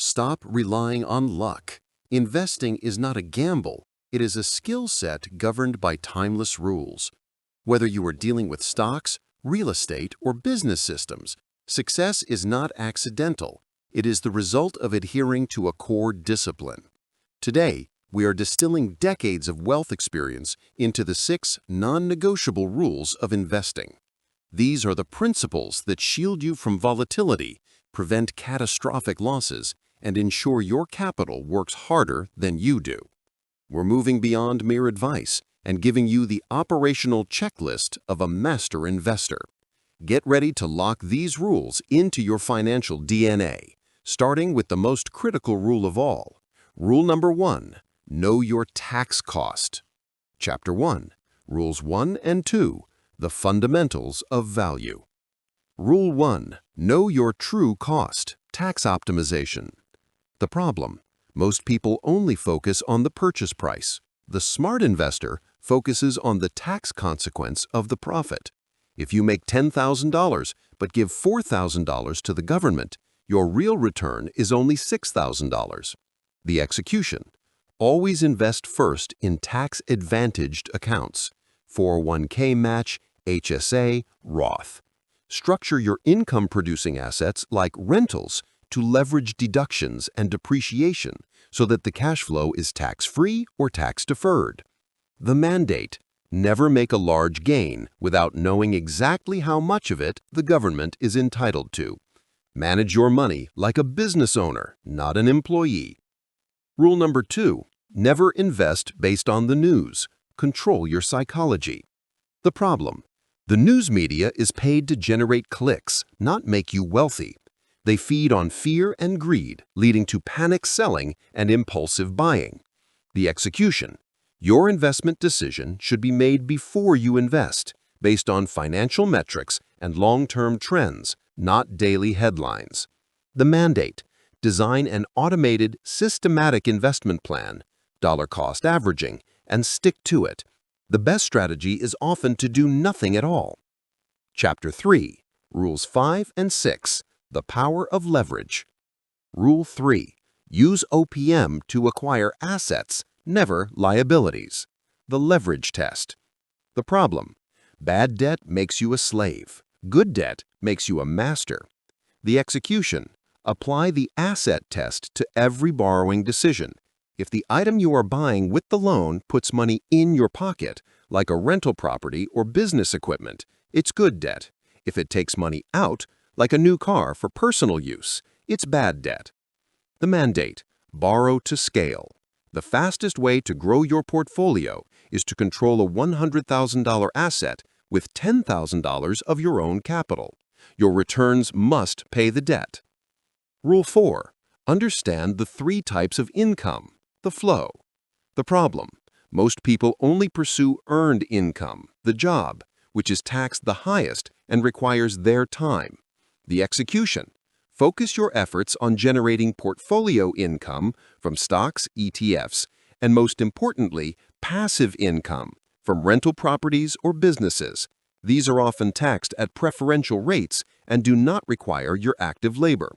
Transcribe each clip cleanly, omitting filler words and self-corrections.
Stop relying on luck. Investing is not a gamble. It is a skill set governed by timeless rules. Whether you are dealing with stocks, real estate, or business systems, success is not accidental. It is the result of adhering to a core discipline. Today, we are distilling decades of wealth experience into the 6 non-negotiable rules of investing. These are the principles that shield you from volatility, prevent catastrophic losses, and ensure your capital works harder than you do. We're moving beyond mere advice and giving you the operational checklist of a master investor. Get ready to lock these rules into your financial DNA, starting with the most critical rule of all. Rule number 1, know your tax cost. Chapter 1, Rules 1 and 2, the fundamentals of value. Rule 1, know your true cost, tax optimization. The problem: most people only focus on the purchase price. The smart investor focuses on the tax consequence of the profit. If you make $10,000 but give $4,000 to the government, your real return is only $6,000. The execution: always invest first in tax-advantaged accounts, 401k match, HSA, Roth. Structure your income-producing assets like rentals to leverage deductions and depreciation so that the cash flow is tax-free or tax-deferred. The mandate: never make a large gain without knowing exactly how much of it the government is entitled to. Manage your money like a business owner, not an employee. Rule number 2, never invest based on the news. Control your psychology. The problem: the news media is paid to generate clicks, not make you wealthy. They feed on fear and greed, leading to panic selling and impulsive buying. The execution: your investment decision should be made before you invest, based on financial metrics and long-term trends, not daily headlines. The mandate: design an automated, systematic investment plan, dollar-cost averaging, and stick to it. The best strategy is often to do nothing at all. Chapter 3, Rules 5 and 6, the power of leverage. Rule 3, use OPM to acquire assets, never liabilities. The leverage test. The problem: bad debt makes you a slave. Good debt makes you a master. The execution: apply the asset test to every borrowing decision. If the item you are buying with the loan puts money in your pocket, like a rental property or business equipment, it's good debt. If it takes money out, like a new car for personal use, it's bad debt. The mandate: borrow to scale. The fastest way to grow your portfolio is to control a $100,000 asset with $10,000 of your own capital. Your returns must pay the debt. Rule 4, understand the 3 types of income. The flow. The problem: most people only pursue earned income, the job, which is taxed the highest and requires their time. The execution: focus your efforts on generating portfolio income from stocks, ETFs, and most importantly, passive income from rental properties or businesses. These are often taxed at preferential rates and do not require your active labor.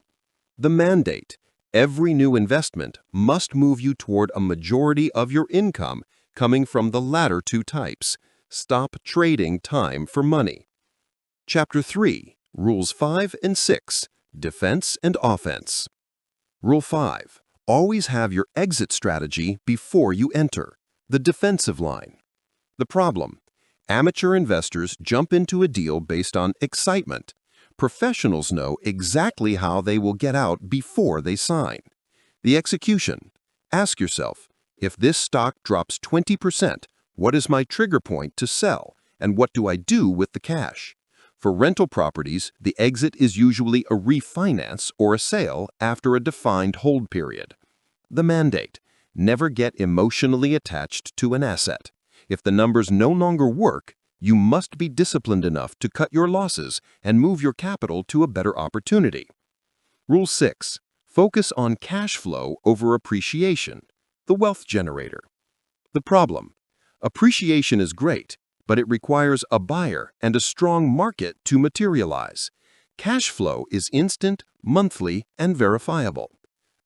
The mandate: every new investment must move you toward a majority of your income coming from the latter 2 types. Stop trading time for money. Chapter 3, Rules 5 and 6, defense and offense. Rule 5, always have your exit strategy before you enter. The defensive line. The problem: amateur investors jump into a deal based on excitement. Professionals know exactly how they will get out before they sign. The execution: ask yourself, if this stock drops 20%, what is my trigger point to sell, and what do I do with the cash? For rental properties, the exit is usually a refinance or a sale after a defined hold period. The mandate: never get emotionally attached to an asset. If the numbers no longer work, you must be disciplined enough to cut your losses and move your capital to a better opportunity. Rule 6, focus on cash flow over appreciation, the wealth generator. The problem: appreciation is great, but it requires a buyer and a strong market to materialize. Cash flow is instant, monthly, and verifiable.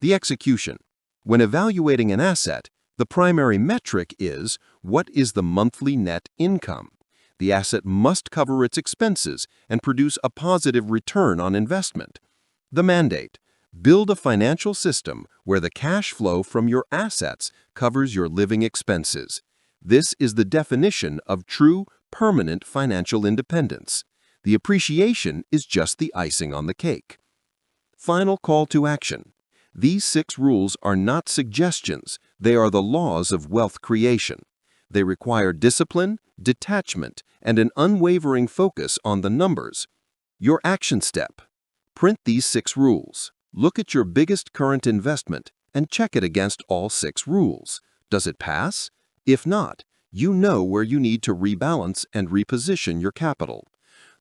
The execution. When evaluating an asset, the primary metric is what is the monthly net income. The asset must cover its expenses and produce a positive return on investment. The mandate. Build a financial system where the cash flow from your assets covers your living expenses. This is the definition of true, permanent financial independence. The appreciation is just the icing on the cake. Final call to action. These 6 rules are not suggestions, they are the laws of wealth creation. They require discipline, detachment, and an unwavering focus on the numbers. Your action step. Print these 6 rules. Look at your biggest current investment and check it against all 6 rules. Does it pass? If not, you know where you need to rebalance and reposition your capital.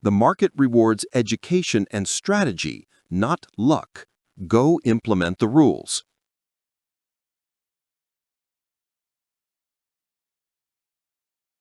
The market rewards education and strategy, not luck. Go implement the rules.